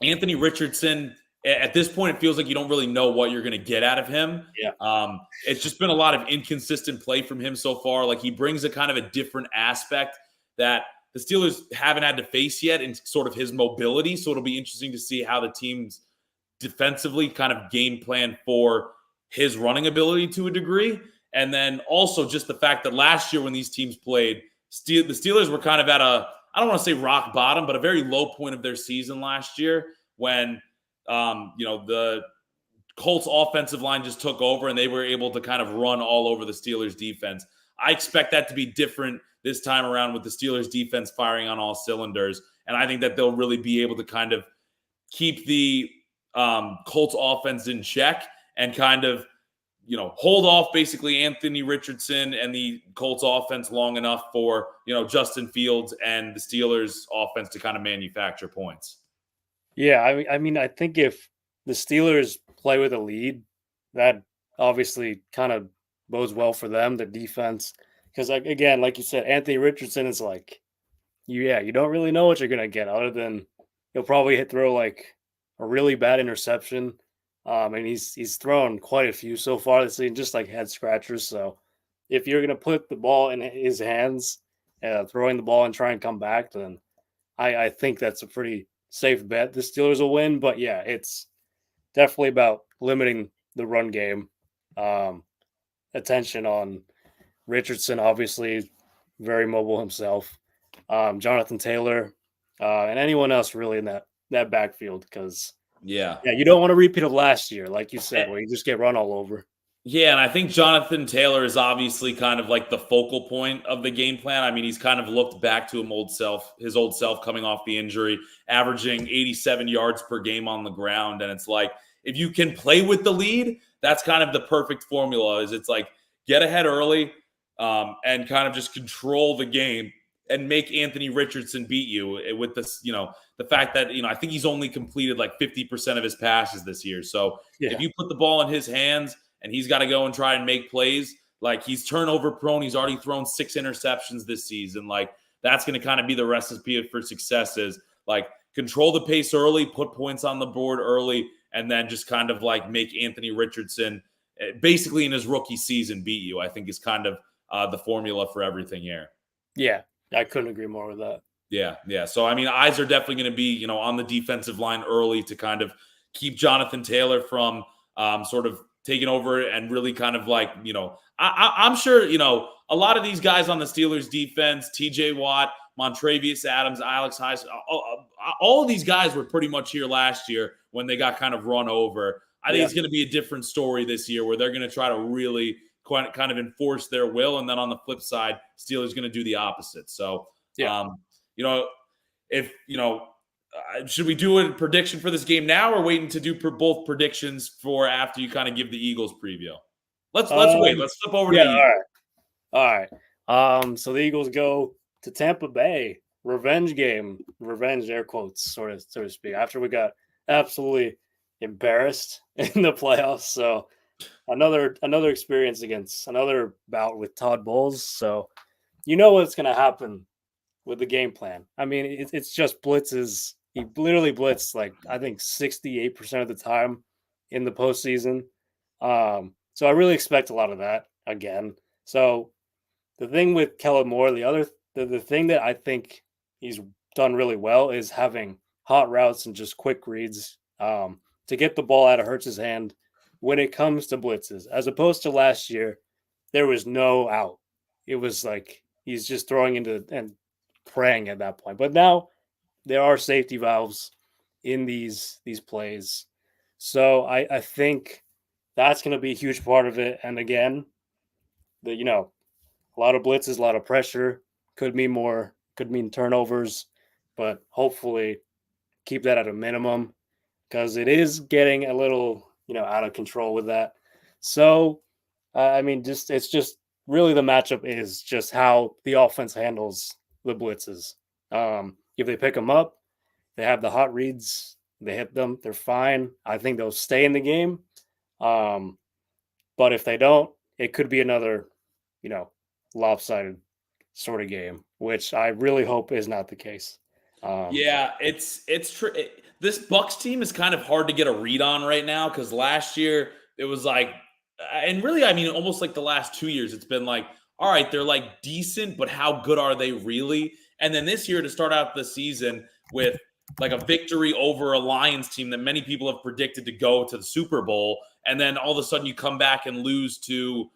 Anthony Richardson, at this point, it feels like you don't really know what you're going to get out of him. Yeah. It's just been a lot of inconsistent play from him so far. Like, he brings a kind of a different aspect that the Steelers haven't had to face yet in sort of his mobility. So it'll be interesting to see how the team's defensively kind of game plan for his running ability to a degree. And then also just the fact that last year when these teams played, the Steelers were kind of at I don't want to say rock bottom, but a very low point of their season last year when, the Colts offensive line just took over and they were able to kind of run all over the Steelers defense. I expect that to be different this time around with the Steelers defense firing on all cylinders. And I think that they'll really be able to kind of keep the Colts offense in check and kind of, hold off basically Anthony Richardson and the Colts offense long enough for, Justin Fields and the Steelers offense to kind of manufacture points. Yeah, I mean, I think if the Steelers play with a lead, that obviously kind of bodes well for them, the defense. Because, again, like you said, Anthony Richardson is like, you don't really know what you're going to get other than he'll probably throw like a really bad interception. And he's thrown quite a few so far this season, just like head scratchers. So if you're going to put the ball in his hands, throwing the ball and try and come back, then I think that's a pretty safe bet. The Steelers will win, but yeah, it's definitely about limiting the run game. Attention on Richardson, obviously very mobile himself. Jonathan Taylor, and anyone else really in that backfield, because yeah, you don't want a repeat of last year, like you said, where you just get run all over. Yeah, and I think Jonathan Taylor is obviously kind of like the focal point of the game plan. I mean, he's kind of looked back to his old self coming off the injury, averaging 87 yards per game on the ground. And it's like, if you can play with the lead, that's kind of the perfect formula. It's like get ahead early and kind of just control the game and make Anthony Richardson beat you with this, the fact that, I think he's only completed like 50% of his passes this year. So if you put the ball in his hands and he's got to go and try and make plays, like he's turnover prone. He's already thrown 6 interceptions this season. Like that's going to kind of be the recipe for success is like control the pace early, put points on the board early, and then just kind of like make Anthony Richardson basically in his rookie season beat you, I think is kind of the formula for everything here. Yeah, I couldn't agree more with that. Yeah. So, I mean, eyes are definitely going to be, on the defensive line early to kind of keep Jonathan Taylor from sort of taking over and really kind of like, I'm sure, a lot of these guys on the Steelers defense, TJ Watt, Montravius Adams, Alex Heis, all of these guys were pretty much here last year when they got kind of run over. I think it's going to be a different story this year where they're going to try to really kind of enforce their will. And then on the flip side, Steelers going to do the opposite. So, should we do a prediction for this game now or waiting to do both predictions for after you kind of give the Eagles preview? Let's wait. Let's flip over to the Eagles. All right. So the Eagles go to Tampa Bay. Revenge game. Revenge, air quotes, so to speak. After we got absolutely embarrassed in the playoffs. So another experience against another bout with Todd Bowles. So you know what's going to happen with the game plan. I mean, it's just blitzes. He literally blitzed like I think 68% of the time in the postseason. So I really expect a lot of that again. So the thing with Kellen Moore, the thing that I think he's done really well is having hot routes and just quick reads to get the ball out of Hurts's hand when it comes to blitzes, as opposed to last year, there was no out. It was like he's just throwing into and praying at that point. But now there are safety valves in these plays. So I think that's going to be a huge part of it. And again, a lot of blitzes, a lot of pressure could mean turnovers, but hopefully keep that at a minimum because it is getting a little, out of control with that. So, it's just really the matchup is just how the offense handles the blitzes. If they pick them up, they have the hot reads, they hit them, they're fine. I think they'll stay in the game. But if they don't, it could be another, lopsided sort of game, which I really hope is not the case. It's true. This Bucks team is kind of hard to get a read on right now because last year it was like, and really, I mean, almost like the last 2 years, it's been like, all right, they're like decent, but how good are they really? And then this year to start out the season with like a victory over a Lions team that many people have predicted to go to the Super Bowl, and then all of a sudden you come back and lose to,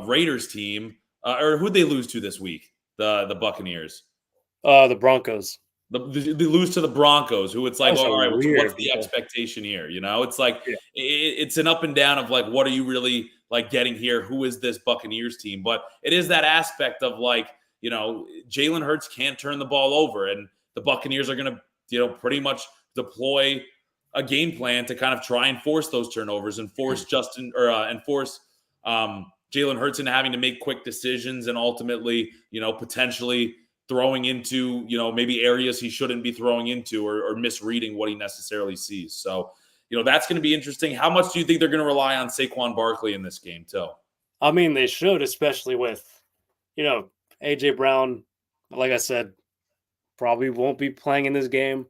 Raiders team, or who'd they lose to this week? The Buccaneers. The Broncos. They lose to the Broncos, who it's like, all right, what's the expectation here? It's like it's an up and down of like, what are you really like getting here? Who is this Buccaneers team? But it is that aspect of like, Jalen Hurts can't turn the ball over, and the Buccaneers are going to, pretty much deploy a game plan to kind of try and force those turnovers and force Jalen Hurts into having to make quick decisions and ultimately, potentially throwing into, maybe areas he shouldn't be throwing into or misreading what he necessarily sees. So, that's going to be interesting. How much do you think they're going to rely on Saquon Barkley in this game too? I mean, they should, especially with, AJ Brown, like I said, probably won't be playing in this game.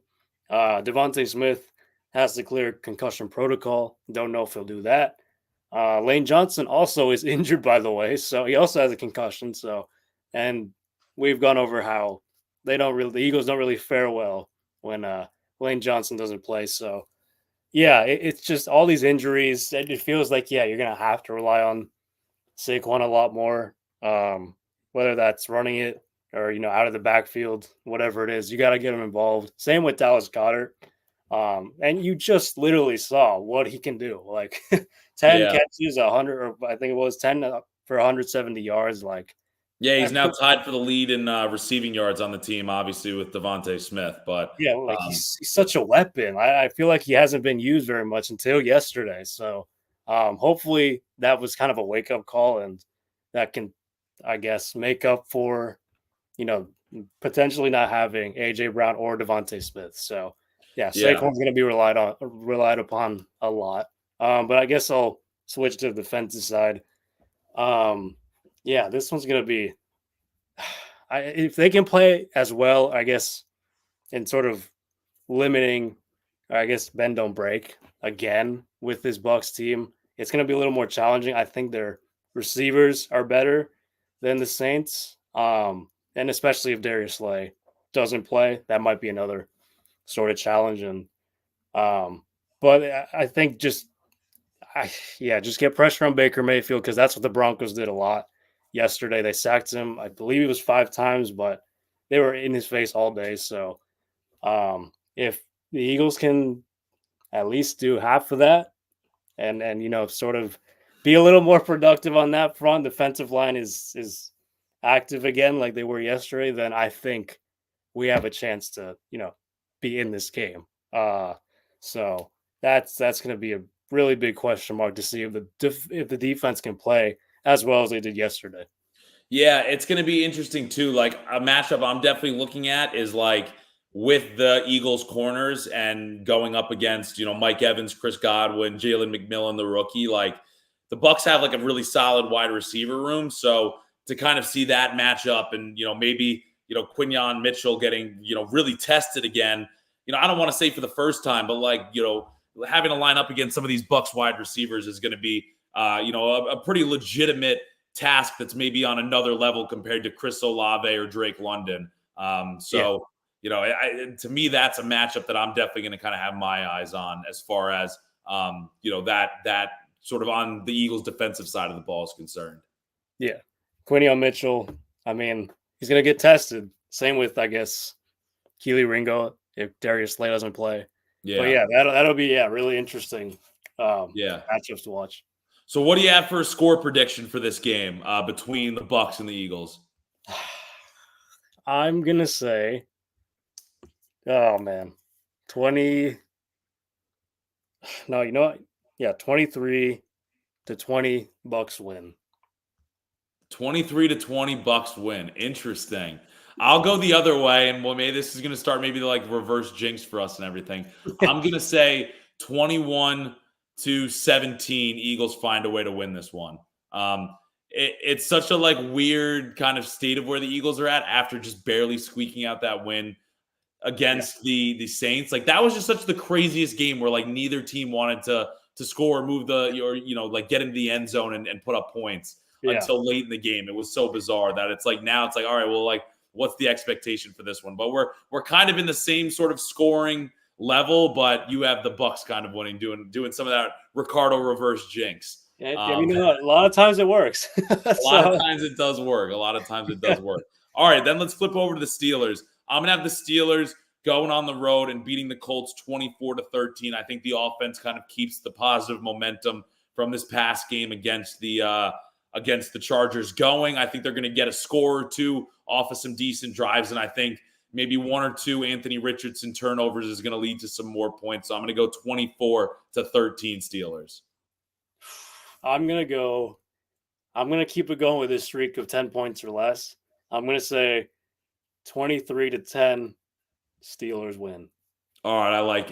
Devontae Smith has to clear concussion protocol. Don't know if he'll do that. Lane Johnson also is injured, by the way, so he also has a concussion. So, and we've gone over how the Eagles don't really fare well when Lane Johnson doesn't play. So, yeah, it's just all these injuries. It feels like, you're going to have to rely on Saquon a lot more, whether that's running it or, out of the backfield, whatever it is. You got to get him involved. Same with Dallas Goedert. And you just literally saw what he can do. Like 10 catches, 100, or I think it was 10 for 170 yards. Like, he's now tied for the lead in receiving yards on the team, obviously with Devontae Smith. But he's such a weapon. I feel like he hasn't been used very much until yesterday. So hopefully that was kind of a wake up call, and that can I guess, make up for, potentially not having AJ Brown or Devontae Smith. So yeah, Yeah. Saquon's going to be relied upon a lot. But I guess I'll switch to the defensive side. Yeah, this one's going to be, if they can play as well, I guess, in sort of limiting, I guess, bend don't break again with this Bucks team, it's going to be a little more challenging. I think their receivers are better than the Saints. And especially if Darius Slay doesn't play, that might be another sort of challenge. And but I think just get pressure on Baker Mayfield, because that's what the Broncos did a lot yesterday. They sacked him, I believe it was 5 times, but they were in his face all day. So if the Eagles can at least do half of that and sort of be a little more productive on that front, defensive line is active again like they were yesterday, then I think we have a chance to be in this game. So that's going to be a really big question mark to see if the defense can play as well as they did yesterday. Yeah, it's going to be interesting too. Like, a matchup I'm definitely looking at is like with the Eagles corners and going up against, Mike Evans, Chris Godwin, Jalen McMillan, the rookie. Like, the Bucks have like a really solid wide receiver room. So to kind of see that matchup and, maybe, Quinyon Mitchell getting, really tested again, I don't want to say for the first time, but like, having to line up against some of these Bucks wide receivers is going to be, a pretty legitimate task that's maybe on another level compared to Chris Olave or Drake London. To me, that's a matchup that I'm definitely going to kind of have my eyes on as far as, that sort of on the Eagles defensive side of the ball is concerned. Yeah. Quinyon Mitchell, I mean, he's going to get tested. Same with, I guess, Keely Ringo if Darius Slay doesn't play. Yeah. But yeah, that'll be really interesting matchups to watch. So what do you have for a score prediction for this game between the Bucks and the Eagles? I'm going to say, 20. No, you know what? Yeah, 23-20 Bucks win. 23-20 Bucks win. Interesting. I'll go the other way, and maybe this is going to start maybe like reverse jinx for us and everything. I'm going to say 21-17 Eagles find a way to win this one. It's such a like weird kind of state of where the Eagles are at after just barely squeaking out that win against the Saints. Like, that was just such the craziest game where like neither team wanted to score or move like get into the end zone and put up points until late in the game. It was so bizarre that it's like, now it's like, all right, well, like, what's the expectation for this one? But we're kind of in the same sort of scoring level, but you have the Bucks kind of winning, doing some of that Ricardo reverse jinx. A lot of times it works. A lot of times it does work. All right, then let's flip over to the Steelers. I'm going to have the Steelers going on the road and beating the Colts 24-13. I think the offense kind of keeps the positive momentum from this past game against the Chargers going. I think they're going to get a score or two off of some decent drives, and I think maybe 1 or 2 Anthony Richardson turnovers is going to lead to some more points. So I'm going to go 24-13 Steelers. I'm going to keep it going with this streak of 10 points or less. I'm going to say 23-10 Steelers win. All right, I like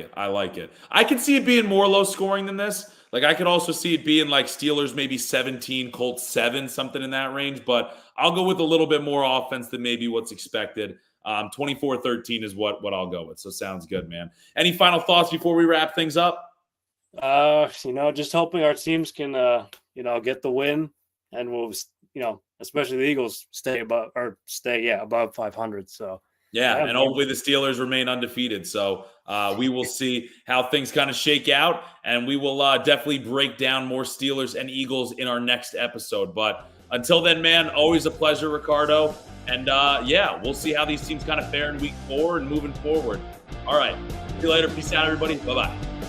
it. I can see it being more low scoring than this. Like, I could also see it being like Steelers maybe 17, Colts 7, something in that range. But I'll go with a little bit more offense than maybe what's expected. 24-13 is what I'll go with. So sounds good, man. Any final thoughts before we wrap things up? Just hoping our teams can, get the win, and we'll, especially the Eagles stay above 500. So. Yeah, and hopefully the Steelers remain undefeated. So we will see how things kind of shake out, and we will definitely break down more Steelers and Eagles in our next episode. But until then, man, always a pleasure, Ricardo. And we'll see how these teams kind of fare in week 4 and moving forward. All right, see you later. Peace out, everybody. Bye-bye.